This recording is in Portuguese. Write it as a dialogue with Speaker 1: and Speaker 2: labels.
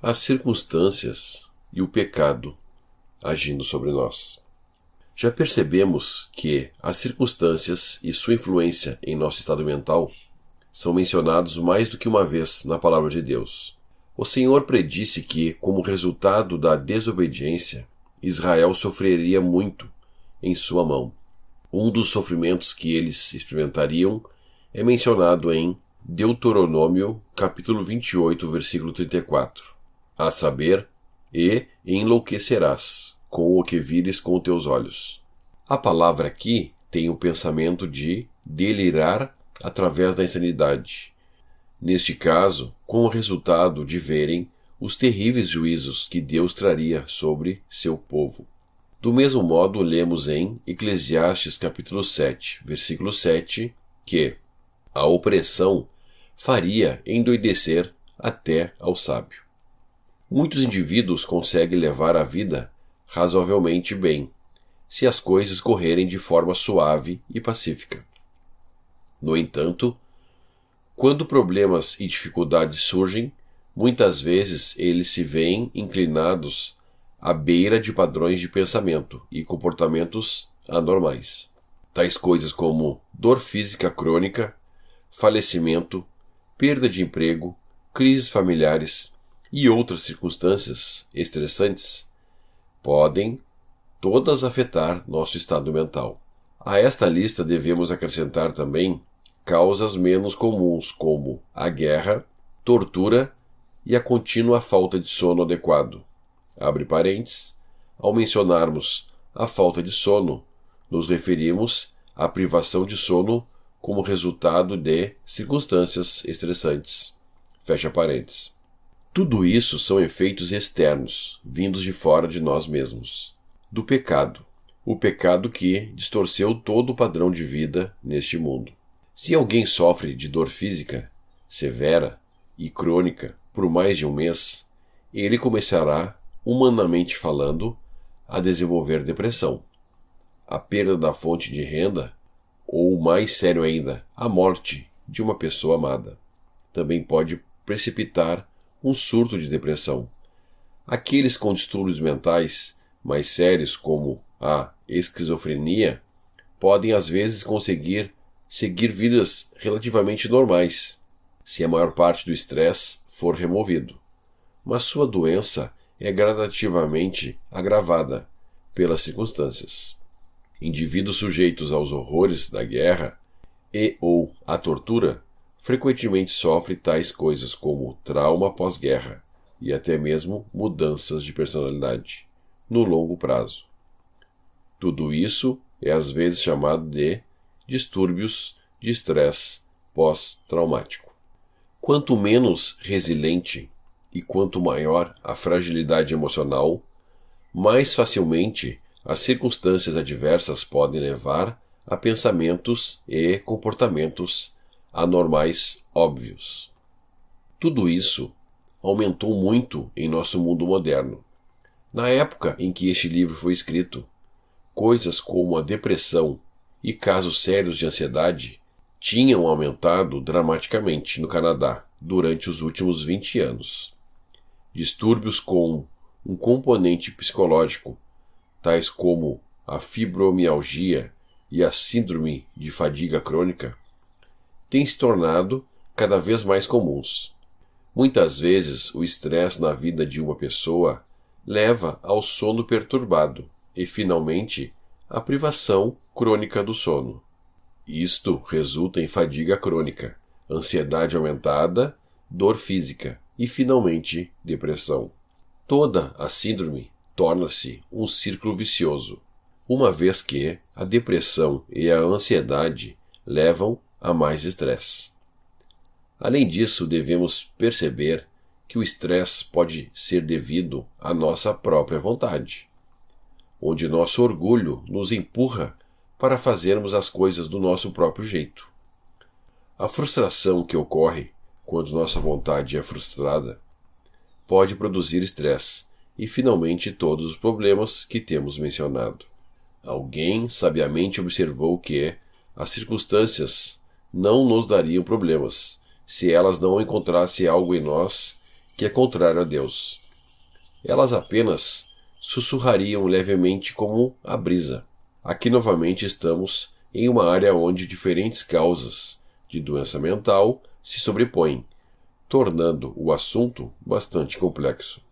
Speaker 1: As circunstâncias e o pecado agindo sobre nós. Já percebemos que as circunstâncias e sua influência em nosso estado mental são mencionados mais do que uma vez na palavra de Deus. O Senhor predisse que, como resultado da desobediência, Israel sofreria muito em sua mão. Um dos sofrimentos que eles experimentariam é mencionado em Deuteronômio, capítulo 28, versículo 34. A saber, e enlouquecerás com o que vires com teus olhos. A palavra aqui tem o pensamento de delirar através da insanidade. Neste caso, com o resultado de verem os terríveis juízos que Deus traria sobre seu povo. Do mesmo modo, lemos em Eclesiastes capítulo 7, versículo 7, que a opressão faria endoidecer até ao sábio. Muitos indivíduos conseguem levar a vida razoavelmente bem, se as coisas correrem de forma suave e pacífica. No entanto, quando problemas e dificuldades surgem, muitas vezes eles se veem inclinados à beira de padrões de pensamento e comportamentos anormais. Tais coisas como dor física crônica, falecimento, perda de emprego, crises familiares e outras circunstâncias estressantes podem todas afetar nosso estado mental. A esta lista devemos acrescentar também causas menos comuns como a guerra, tortura e a contínua falta de sono adequado. Abre parênteses, ao mencionarmos a falta de sono, nos referimos à privação de sono como resultado de circunstâncias estressantes. Fecha parênteses. Tudo isso são efeitos externos, vindos de fora de nós mesmos. Do pecado. O pecado que distorceu todo o padrão de vida neste mundo. Se alguém sofre de dor física, severa e crônica por mais de um mês, ele começará, humanamente falando, a desenvolver depressão. A perda da fonte de renda, ou mais sério ainda, a morte de uma pessoa amada, também pode precipitar um surto de depressão. Aqueles com distúrbios mentais mais sérios, como a esquizofrenia, podem às vezes conseguir seguir vidas relativamente normais, se a maior parte do estresse for removido. Mas sua doença é gradativamente agravada pelas circunstâncias. Indivíduos sujeitos aos horrores da guerra e/ou à tortura frequentemente sofre tais coisas como trauma pós-guerra e até mesmo mudanças de personalidade no longo prazo. Tudo isso é às vezes chamado de distúrbios de estresse pós-traumático. Quanto menos resiliente e quanto maior a fragilidade emocional, mais facilmente as circunstâncias adversas podem levar a pensamentos e comportamentos anormais óbvios. Tudo isso aumentou muito em nosso mundo moderno. Na época em que este livro foi escrito, coisas como a depressão e casos sérios de ansiedade tinham aumentado dramaticamente no Canadá durante os últimos 20 anos. Distúrbios com um componente psicológico, tais como a fibromialgia e a síndrome de fadiga crônica, têm se tornado cada vez mais comuns. Muitas vezes o estresse na vida de uma pessoa leva ao sono perturbado e, finalmente, à privação crônica do sono. Isto resulta em fadiga crônica, ansiedade aumentada, dor física e, finalmente, depressão. Toda a síndrome torna-se um círculo vicioso, uma vez que a depressão e a ansiedade levam a mais estresse. Além disso, devemos perceber que o estresse pode ser devido à nossa própria vontade, onde nosso orgulho nos empurra para fazermos as coisas do nosso próprio jeito. A frustração que ocorre quando nossa vontade é frustrada pode produzir estresse e, finalmente, todos os problemas que temos mencionado. Alguém sabiamente observou que as circunstâncias não nos dariam problemas se elas não encontrassem algo em nós que é contrário a Deus. Elas apenas sussurrariam levemente como a brisa. Aqui novamente estamos em uma área onde diferentes causas de doença mental se sobrepõem, tornando o assunto bastante complexo.